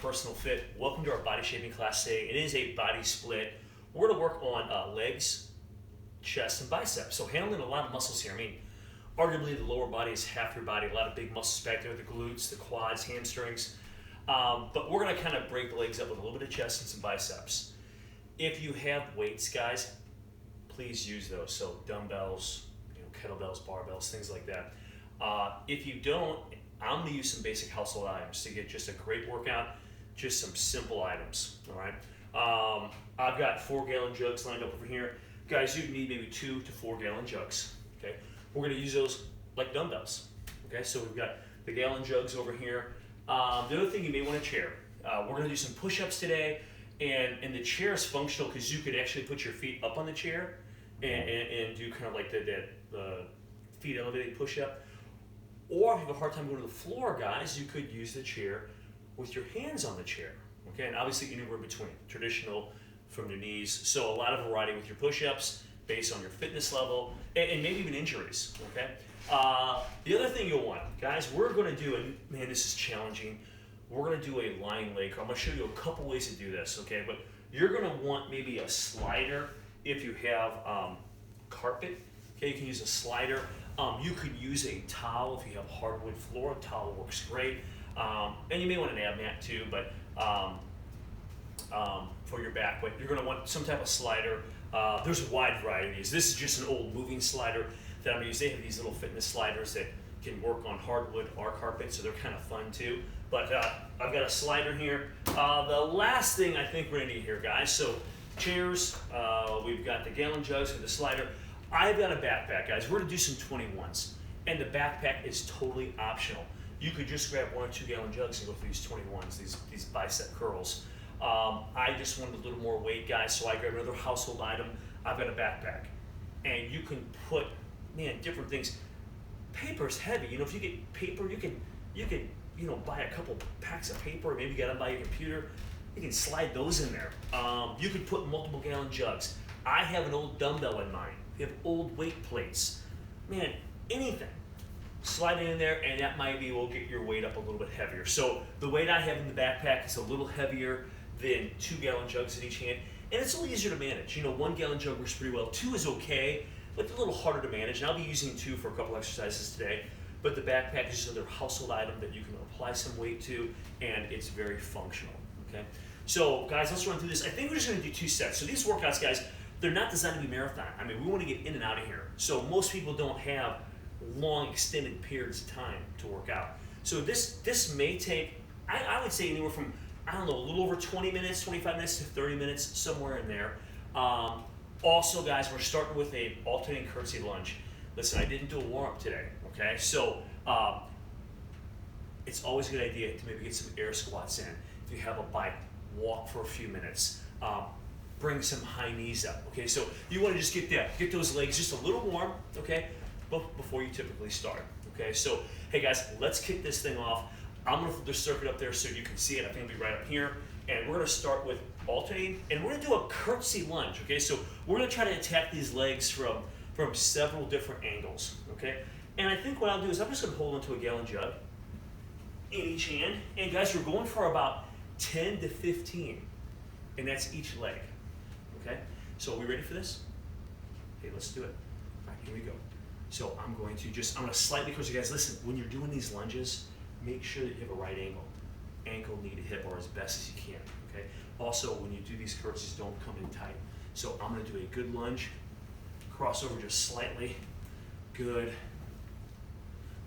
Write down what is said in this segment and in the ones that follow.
Personal Fit. Welcome to our body shaping class today. It is a body split. We're going to work on legs, chest, and biceps. So handling a lot of muscles here. I mean, arguably the lower body is half your body. A lot of big muscles back there, the glutes, the quads, hamstrings. But we're going to kind of break the legs up with a little bit of chest and some biceps. If you have weights, guys, please use those. So dumbbells, kettlebells, barbells, things like that. If you don't, I'm going to use some basic household items to get just a great workout, just some simple items, all right? I've got 4-gallon jugs lined up over here. Guys, you need maybe 2 to 4-gallon jugs, okay? We're going to use those like dumbbells, okay? So we've got the gallon jugs over here. The other thing, you may want a chair. We're going to do some push-ups today, and the chair is functional because you could actually put your feet up on the chair and do kind of like the feet elevated push-up. Or if you have a hard time going to the floor, guys, you could use the chair with your hands on the chair, okay? And obviously anywhere between, traditional from your knees. So a lot of variety with your push-ups based on your fitness level and maybe even injuries, okay? The other thing you'll want, guys, we're gonna do, and man, this is challenging, we're gonna do a lying leg curl. I'm gonna show you a couple ways to do this, okay? But you're gonna want maybe a slider if you have carpet, okay? You can use a slider. You could use a towel if you have hardwood floor. A towel works great. And you may want an ab mat too, but for your back. But you're going to want some type of slider. There's a wide variety of these. This is just an old moving slider that I'm going to use. They have these little fitness sliders that can work on hardwood or carpet, so they're kind of fun too. But I've got a slider here. The last thing I think we're going to need here, guys, so chairs, we've got the gallon jugs and the slider. I've got a backpack, guys. We're gonna do some 21s, and the backpack is totally optional. You could just grab 1 or 2 gallon jugs and go through these 21s, these bicep curls. I just wanted a little more weight, guys, so I grabbed another household item. I've got a backpack, and you can put, man, different things. Paper's heavy. If you get paper, you can buy a couple packs of paper, or maybe get them by your computer. You can slide those in there. You could put multiple gallon jugs. I have an old dumbbell in mine. You have old weight plates, man, anything. Slide it in there, and that will get your weight up a little bit heavier. So the weight I have in the backpack is a little heavier than 2 gallon jugs in each hand, and it's a little easier to manage. 1 gallon jug works pretty well. 2 is okay, but it's a little harder to manage, and I'll be using 2 for a couple exercises today. But the backpack is just another household item that you can apply some weight to, and it's very functional, okay? So guys, let's run through this. I think we're just gonna do 2 sets. So these workouts, guys, they're not designed to be marathon. I mean, we want to get in and out of here. So most people don't have long, extended periods of time to work out. So this may take, I would say anywhere from, a little over 20 minutes, 25 minutes to 30 minutes, somewhere in there. Also, guys, we're starting with a alternating curtsy lunge. Listen, I didn't do a warm-up today, okay? So it's always a good idea to maybe get some air squats in. If you have a bike, walk for a few minutes. Bring some high knees up, okay? So you want to just get those legs just a little warm, okay? Before you typically start, okay? So, hey guys, let's kick this thing off. I'm gonna flip the circuit up there so you can see it. I think it'll be right up here. And we're gonna start with alternating, and we're gonna do a curtsy lunge, okay? So we're gonna try to attack these legs from several different angles, okay? And I think what I'll do is I'm just gonna hold onto a gallon jug in each hand. And guys, we're going for about 10 to 15, and that's each leg. Okay, so are we ready for this? Okay, let's do it. All right, here we go. So I'm going to slightly close you guys. Listen, when you're doing these lunges, make sure that you have a right angle. Ankle, knee to hip, or as best as you can, okay? Also, when you do these curtsies, don't come in tight. So I'm gonna do a good lunge, cross over just slightly. Good.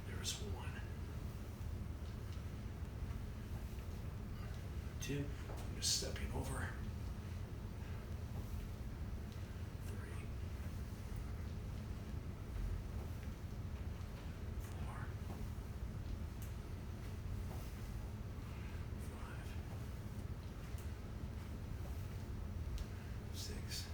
There's 1. 2, I'm just stepping over. 6.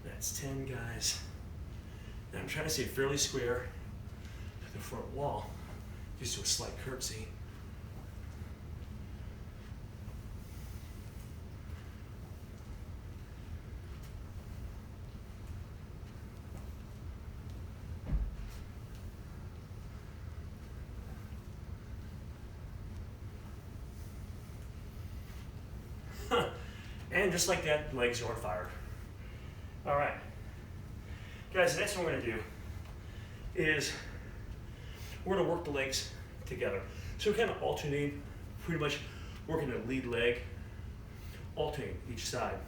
That's 10, guys. And I'm trying to stay fairly square to the front wall. Just do a slight curtsy. And just like that, legs are on fire. All right. Guys, the next thing we're gonna do is we're gonna work the legs together. So we're kind of alternating, pretty much working the lead leg, alternating each side.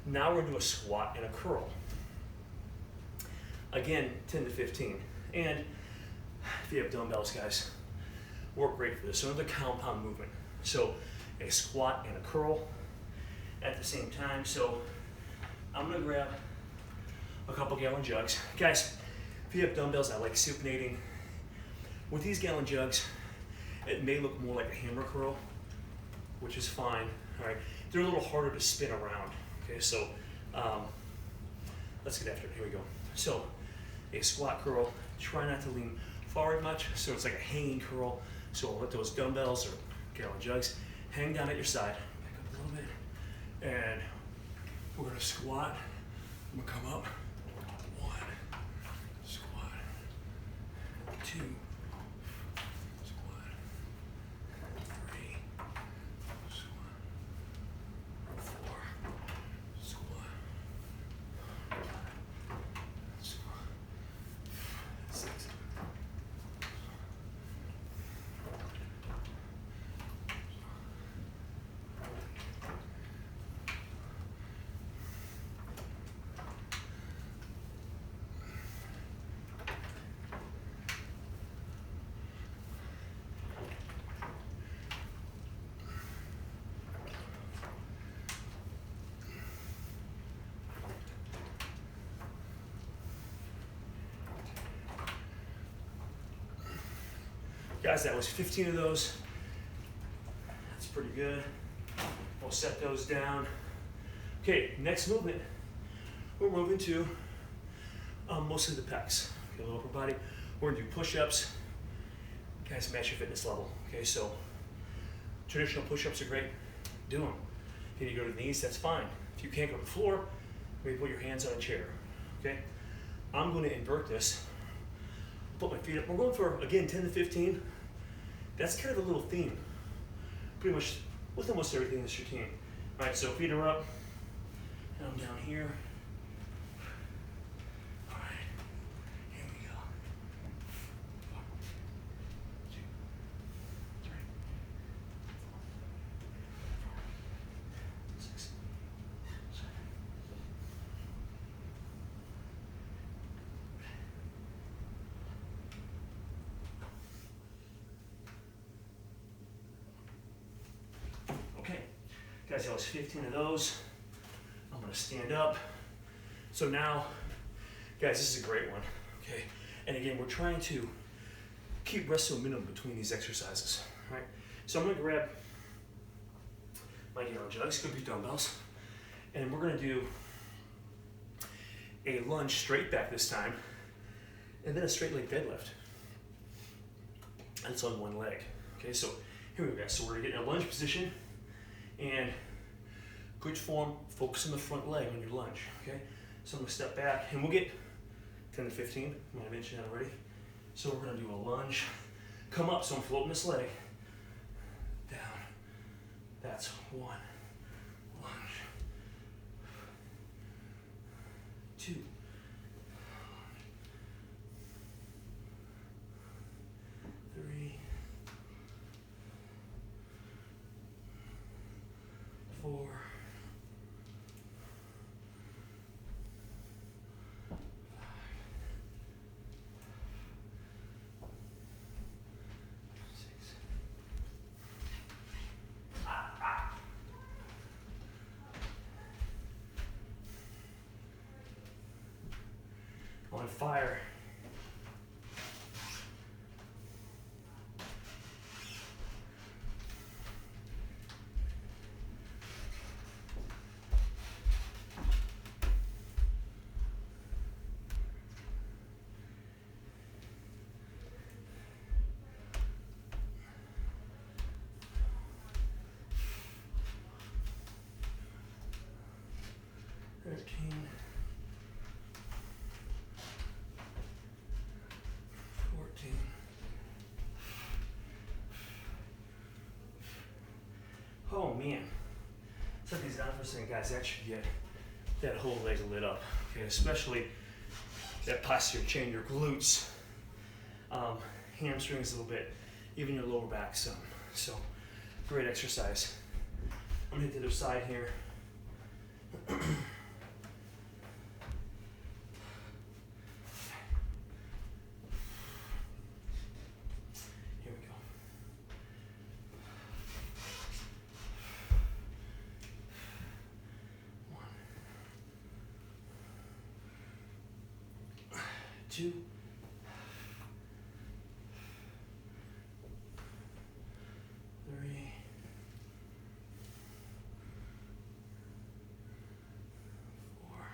Now we're gonna do a squat and a curl. Again, 10 to 15. And if you have dumbbells, guys, work great for this. So another compound movement. So a squat and a curl at the same time. So I'm gonna grab a couple gallon jugs. Guys, if you have dumbbells, I like supinating. With these gallon jugs, it may look more like a hammer curl, which is fine. All right, they're a little harder to spin around. Okay, so let's get after it. Here we go. So a squat curl, try not to lean forward much, so it's like a hanging curl. So I'll let those dumbbells or gallon jugs hang down at your side. Back up a little bit, and we're gonna squat. I'm gonna come up. 1, squat. 2, squat. 3, squat. 4, squat. 5, squat. 6. Guys, that was 15 of those. That's pretty good. We'll set those down. Okay, next movement. We're moving to mostly the pecs. Okay, the upper body. We're gonna do push-ups. Guys, match your fitness level. Okay, so traditional push-ups are great. Do them. If you go to the knees, that's fine. If you can't go to the floor, maybe put your hands on a chair. Okay, I'm going to invert this. Put my feet up. We're going for, again, 10 to 15. That's kind of a little theme. Pretty much with almost everything in this routine. All right, so feet are up, and I'm down here. All right, here we go. 1, 2, 3, 4, 6, 7. Okay, guys, that was 15 of those. I'm gonna stand up. So now, guys, this is a great one, okay? And again, we're trying to keep rest to a minimum between these exercises, all right? So I'm gonna grab my gallon jugs, could be dumbbells, and we're gonna do a lunge straight back this time, and then a straight leg deadlift. And it's on one leg, okay? So here we go, guys. So we're gonna get in a lunge position, and good form, focus on the front leg on your lunge, okay? So I'm gonna step back, and we'll get 10 to 15, I mentioned that already. So we're gonna do a lunge, come up, so I'm floating this leg, down, that's 1, lunge, 2, 3, 4, 6. On fire. Oh man, set these down for a second, guys. That should get that whole leg lit up. Okay, especially that posterior chain, your glutes, hamstrings a little bit, even your lower back some. So, great exercise. I'm gonna hit the other side here. Here we go. One, two, three, four,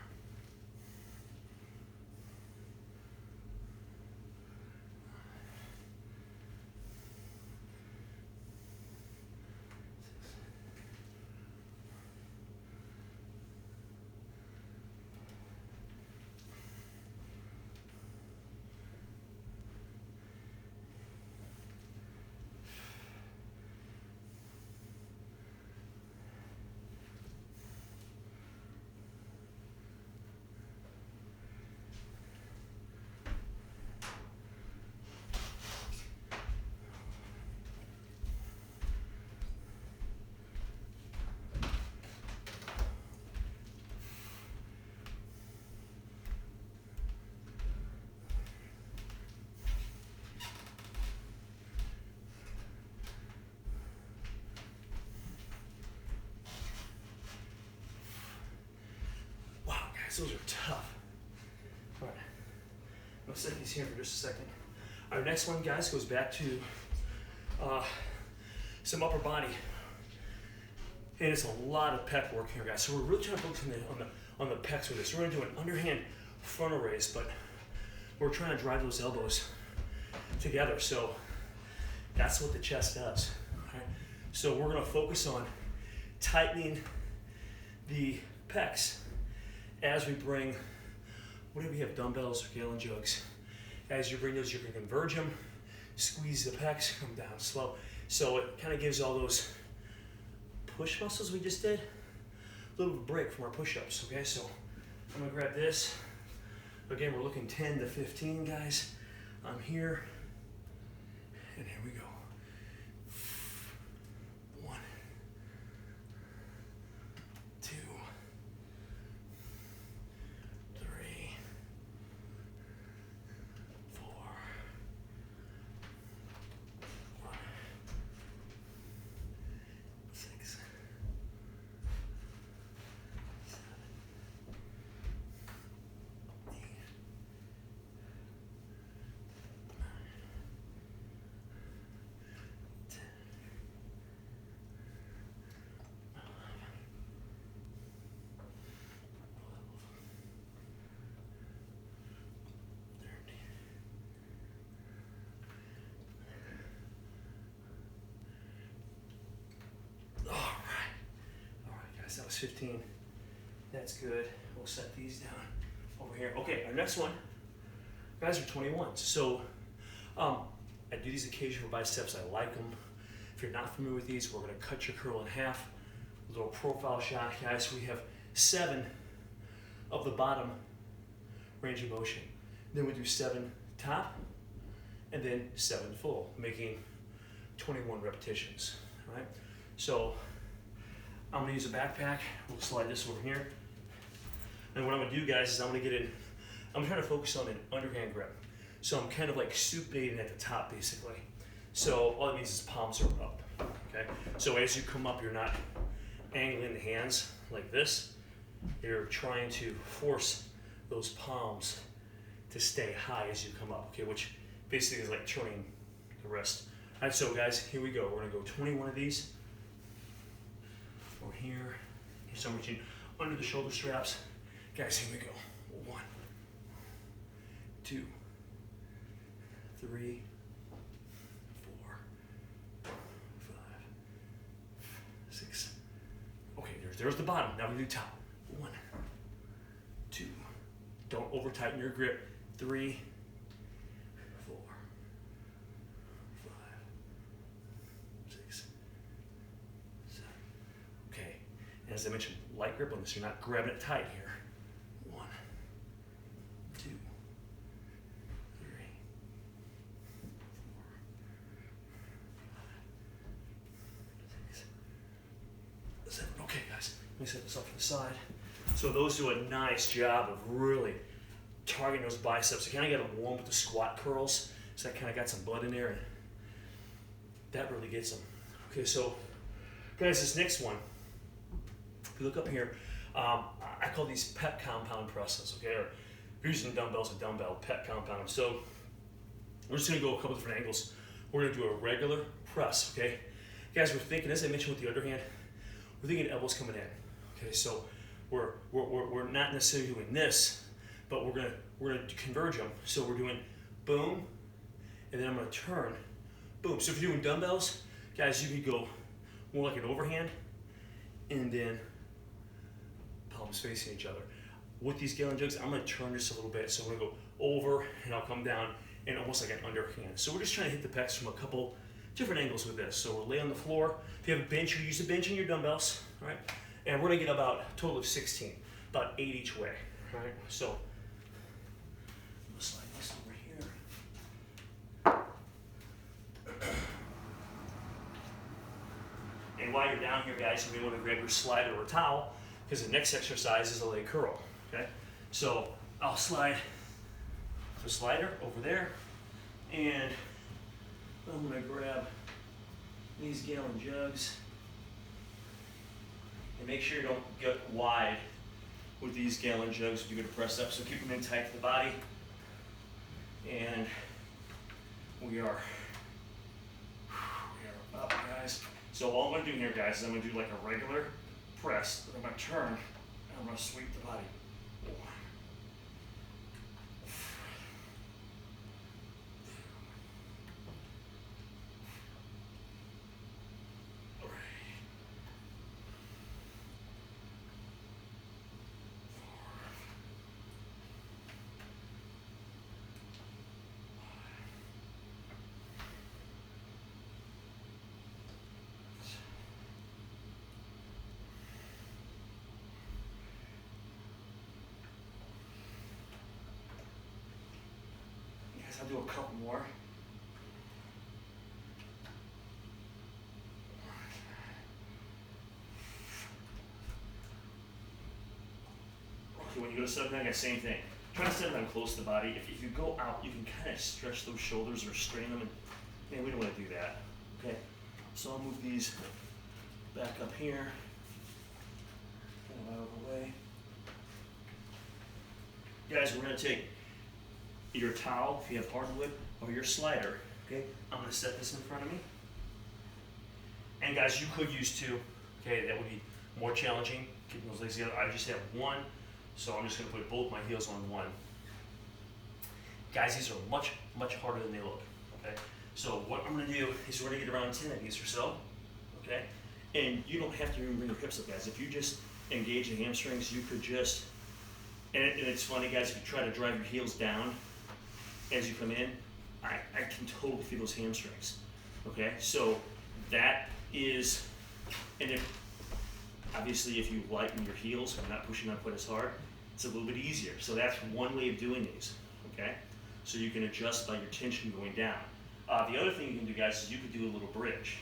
those are tough. All right, I'm gonna set these here for just a second. Our next one, guys, goes back to some upper body, and it's a lot of pec work here, guys. So we're really trying to focus on the pecs with this. We're gonna do an underhand frontal raise, but we're trying to drive those elbows together. So that's what the chest does. Okay? So we're gonna focus on tightening the pecs as we bring, whatever we have, dumbbells or gallon jugs. As you bring those, you can converge them, squeeze the pecs, come down slow. So it kind of gives all those push muscles we just did a little bit of a break from our push-ups, okay? So I'm gonna grab this. Again, we're looking 10 to 15, guys. I'm here, and here we go. 1, 2, 3, 4, 5, 6, 7, 8, 9, 10, 11, 13. All right, guys, that was 15. That's good. We'll set these down over here. Okay, our next one, guys, are 21s. So I do these occasionally for biceps. I like them. If you're not familiar with these, we're gonna cut your curl in half. A little profile shot, guys. We have 7 of the bottom range of motion. Then we do 7 top, and then 7 full, making 21 repetitions, all right? So I'm gonna use a backpack. We'll slide this over here. And what I'm gonna do, guys, is I'm trying to focus on an underhand grip. So I'm kind of like supinating at the top, basically. So all it means is palms are up, okay? So as you come up, you're not angling the hands like this. You're trying to force those palms to stay high as you come up, okay? Which basically is like turning the wrist. All right, so guys, here we go. We're gonna go 21 of these. Over here. So I'm reaching under the shoulder straps. Guys, here we go. 1, 2, 3, 4, 5, 6. Okay, there's the bottom. Now we do top. 1, 2. Don't over tighten your grip. 3, 4, 5, 6, 7. Okay, and as I mentioned, light grip on this. You're not grabbing it tight here. 1, 2, 3, 4, 5, 6, 7. Okay, guys, let me set this off to the side. So those do a nice job of really targeting those biceps. You kind of got to warm with the squat curls, so that kind of got some blood in there, and that really gets them. Okay, so guys, this next one, if you look up here, I call these pec compound presses, okay? Or if you're using dumbbells, a dumbbell pec compound. So we're just gonna go a couple different angles. We're gonna do a regular press, okay? Guys, we're thinking, as I mentioned with the underhand, we're thinking elbows coming in, okay? So we're not necessarily doing this, but we're gonna converge them. So we're doing boom, and then I'm gonna turn, boom. So if you're doing dumbbells, guys, you could go more like an overhand, and then palms facing each other. With these gallon jugs, I'm gonna turn just a little bit. So I'm gonna go over, and I'll come down, and almost like an underhand. So we're just trying to hit the pecs from a couple different angles with this. So we'll lay on the floor. If you have a bench, you use a bench in your dumbbells, all right? And we're gonna get about a total of 16, about 8 each way, all right? So I'm gonna slide this over here. And while you're down here, guys, you may want to grab your slider or a towel, because the next exercise is a leg curl, okay? So I'll slide the slider over there, and I'm gonna grab these gallon jugs, and make sure you don't get wide with these gallon jugs when you're gonna press up, so keep them in tight to the body. And we are up, guys. So all I'm gonna do here, guys, is I'm gonna do like a regular press. I'm gonna turn, and I'm gonna sweep the body. 1, 3, 4, 5. I'll do a couple more. Okay, when you go to set down, same thing. Try to set down close to the body. If you go out, you can kind of stretch those shoulders or strain them, and man, we don't want to do that. Okay, so I'll move these back up here, kind of out of the way. Guys, we're going to take your towel, if you have hardwood, or your slider, okay? I'm gonna set this in front of me. And guys, you could use 2, okay? That would be more challenging, keeping those legs together. I just have 1, so I'm just gonna put both my heels on 1. Guys, these are much, much harder than they look, okay? So what I'm gonna do is we're gonna get around 10 of these or so, okay? And you don't have to even bring your hips up, guys. If you just engage the hamstrings, you could just, and it's funny, guys, if you try to drive your heels down as you come in, I can totally feel those hamstrings, okay? So that is, and if, obviously if you lighten your heels and not pushing on quite as hard, it's a little bit easier. So that's one way of doing these, okay? So you can adjust by your tension going down. The other thing you can do, guys, is you could do a little bridge.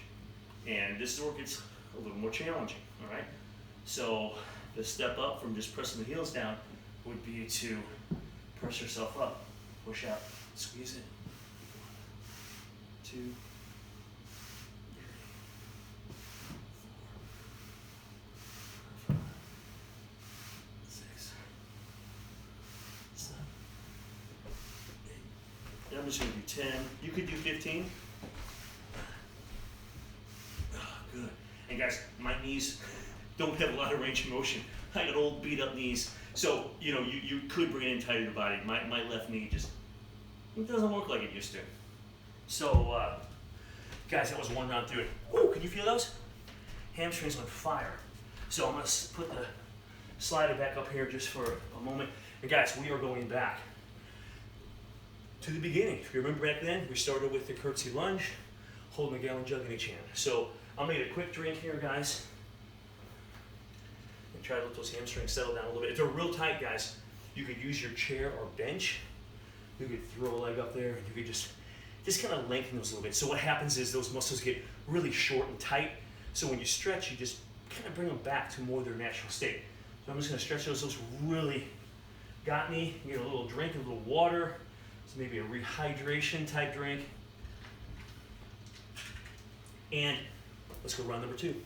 And this is where it gets a little more challenging, all right? So the step up from just pressing the heels down would be to press yourself up, push out, squeeze it. 2, 3, 4, 5, 6, 7, 8. And I'm just going to do 10. You could do 15. Good. And guys, my knees don't have a lot of range of motion. I got old beat up knees. So, you know, you could bring it in tighter to the body. My left knee just, it doesn't work like it used to. So, guys, that was one round through it. Woo, can you feel those? Hamstrings on fire. So I'm gonna put the slider back up here just for a moment. And guys, we are going back to the beginning. If you remember back then, we started with the curtsy lunge, holding a gallon jug in each hand. So I'm gonna get a quick drink here, guys. try to let those hamstrings settle down a little bit. If they're real tight, guys, you could use your chair or bench. You could throw a leg up there, and you could just kind of lengthen those a little bit. So what happens is those muscles get really short and tight. So when you stretch, you just kind of bring them back to more their natural state. So I'm just going to stretch those. Those really got me. Get a little drink, a little water. So maybe a rehydration type drink. And let's go round number 2. Okay.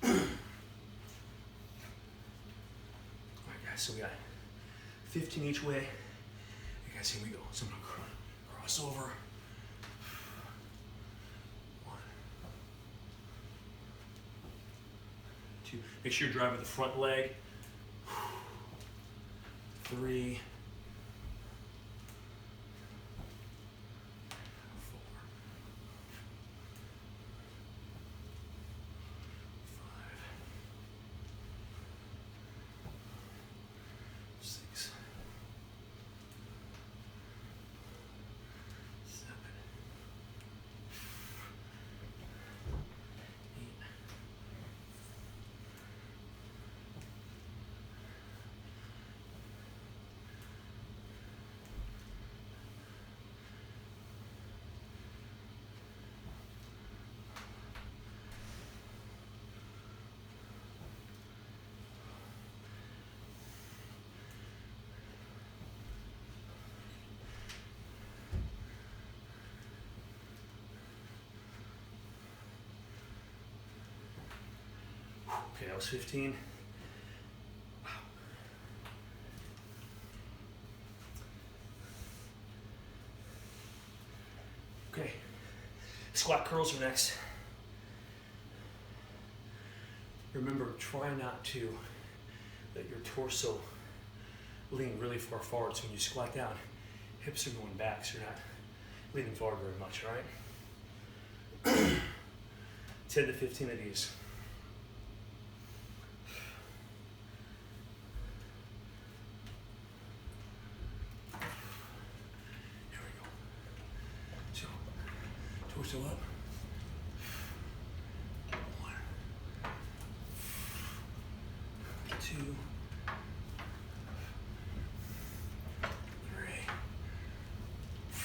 All right, guys, so we got 15 each way. Okay, guys, here we go. So I'm going to cross over. 1, 2. Make sure you're driving the front leg. 3, 4, 5, 6, 7, 8, Okay, that was 15. Wow. Okay, squat curls are next. Remember, try not to let your torso lean really far forward. So when you squat down, hips are going back, so you're not leaning forward very much, all right? 10 to 15 of these. Torso up. 1, 2, 3, 4.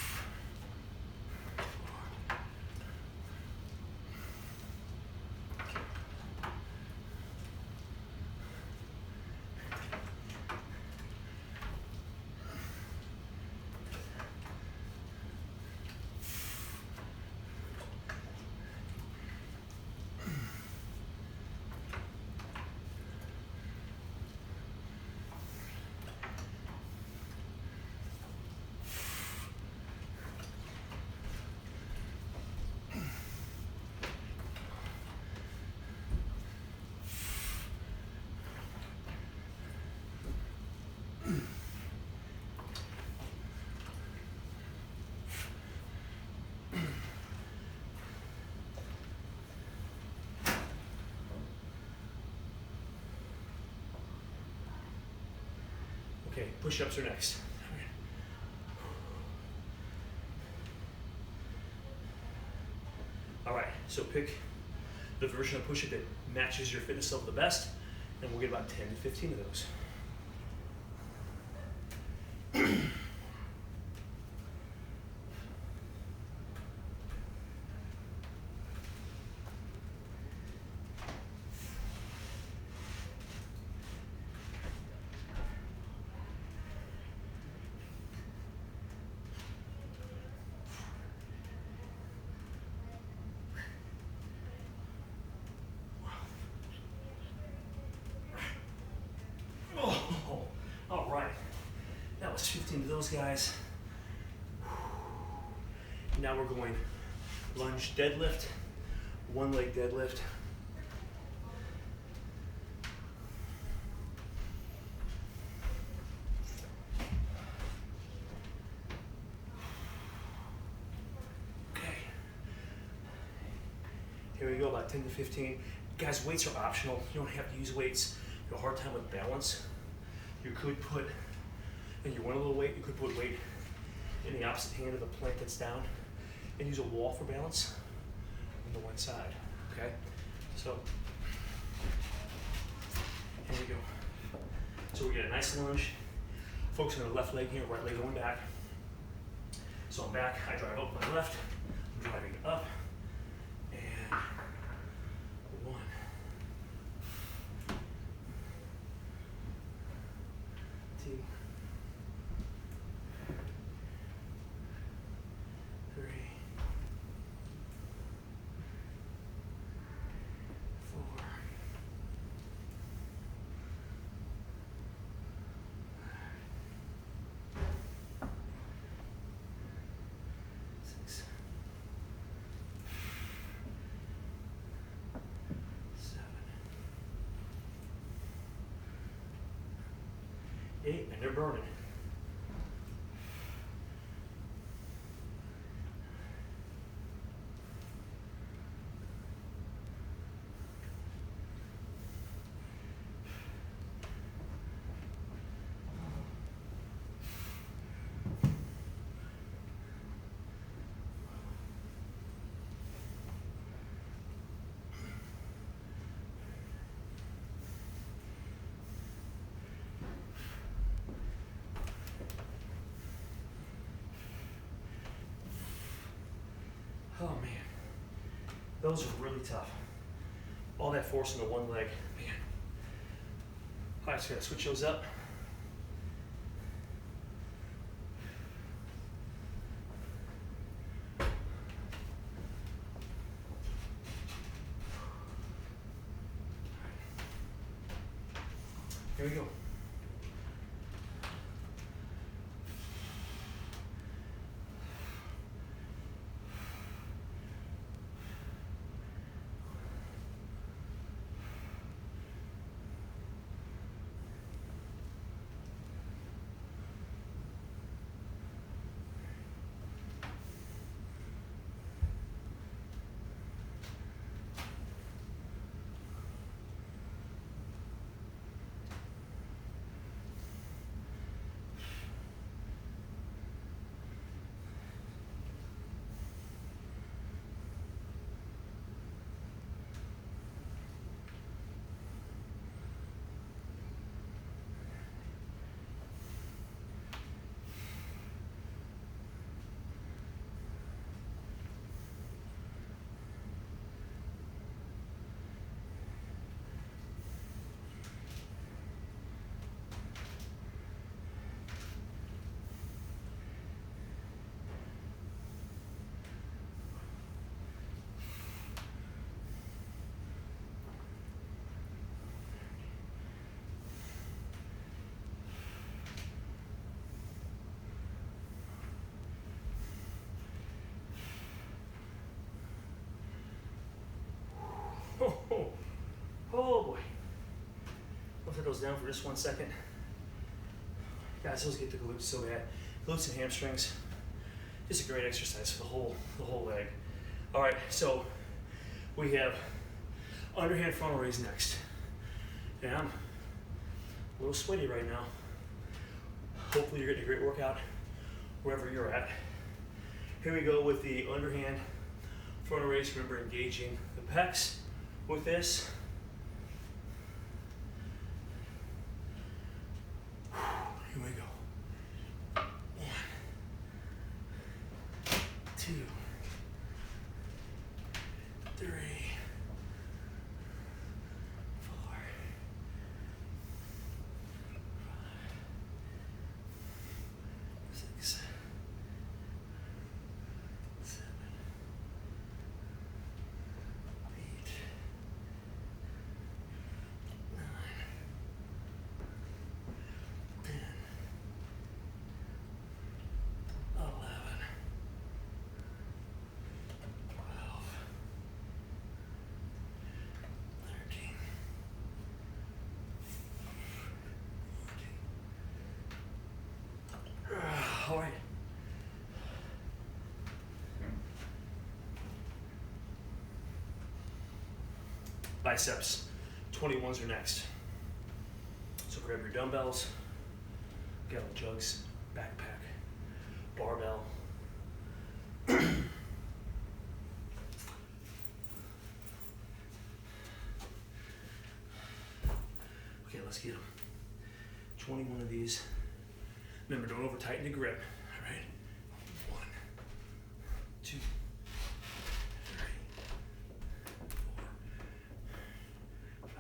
Okay, push-ups are next. All right, so pick the version of push-up that matches your fitness level the best, and we'll get about 10 to 15 of those. All right, that was 15 of those guys. Now we're going lunge deadlift, 1 leg deadlift. Okay, here we go, about 10 to 15. Guys, weights are optional. You don't have to use weights. If you have a hard time with balance, you could put, and you want a little weight, you could put weight in the opposite hand of the plank that's down and use a wall for balance. to one side, okay? So, here we go. So we get a nice lunge. Focus on the left leg here, right leg going back. So I'm back, I drive up my left, I'm driving up, and 1, 2, 3, 4, 6, 7, 8, and they're burning. Oh man, those are really tough. All that force into one leg, man. All right, so gotta switch those up. Here we go. Oh boy. I'll put those down for just 1 second. Guys, those get the glutes so bad. Glutes and hamstrings. Just a great exercise for the whole leg. All right, so we have underhand frontal raise next. And I'm a little sweaty right now. Hopefully you're getting a great workout wherever you're at. Here we go with the underhand frontal raise. Remember, engaging the pecs with this. Here we go. 1, 2, 3, 4, 5, 6, 7, 8, 9, 10, 11, 12, 13, 14. All right. Biceps, 21s are next. So grab your dumbbells, gallon jugs, backpack, barbell. get them. 21 of these. Remember, don't over tighten the grip. All right. 1, 2, 3, 4, 5,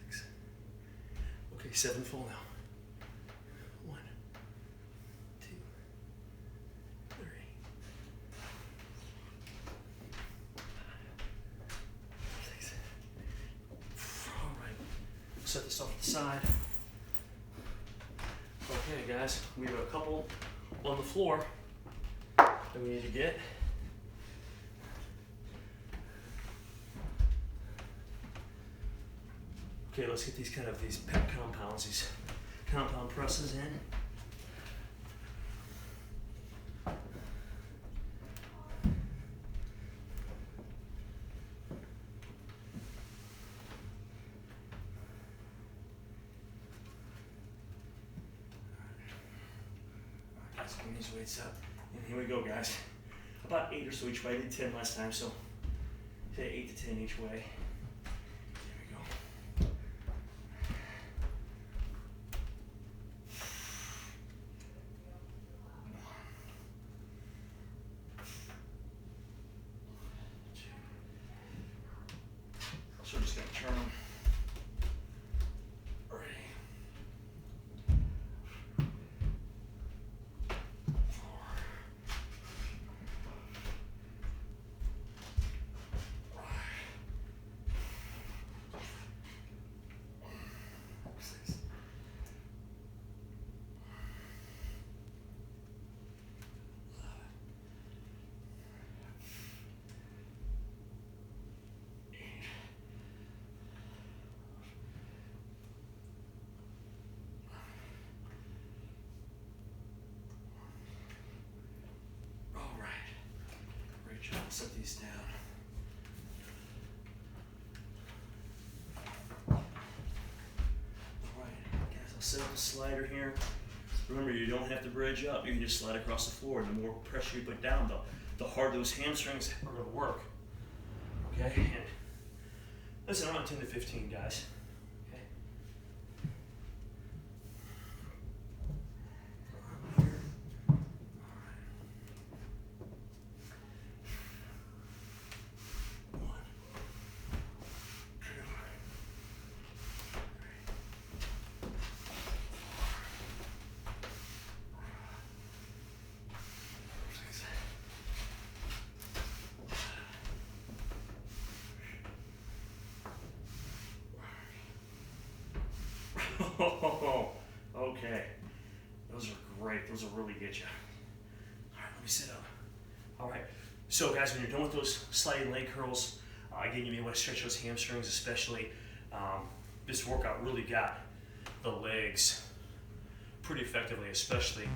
6. Okay, 7 full now. 1, 2, 3, 6. All right, set this off to the side. Okay, guys, we have a couple on the floor that we need to get. Okay, let's get these pec compounds, these compound presses in. Alright, bring these weights up. And here we go, guys. About 8 or so each way. I did 10 last time, so say 8 to 10 each way. So we're just going to turn them. 3, 4, 5, 6. Set these down. Alright, guys, I'll set up the slider here. Remember, you don't have to bridge up. You can just slide across the floor. The more pressure you put down, the harder those hamstrings are going to work. Okay? And listen, I'm on 10 to 15, guys. Okay? Oh, okay. Those are great. Those will really get you. All right, let me sit up. All right. So, guys, when you're done with those sliding leg curls, again, you may want to stretch those hamstrings, especially. This workout really got the legs pretty effectively, especially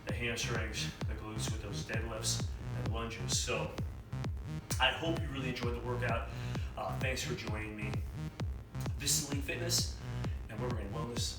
the hamstrings, the glutes with those deadlifts and lunges. So, I hope you really enjoyed the workout. Thanks for joining me. This is Elite Fitness, and we're in wellness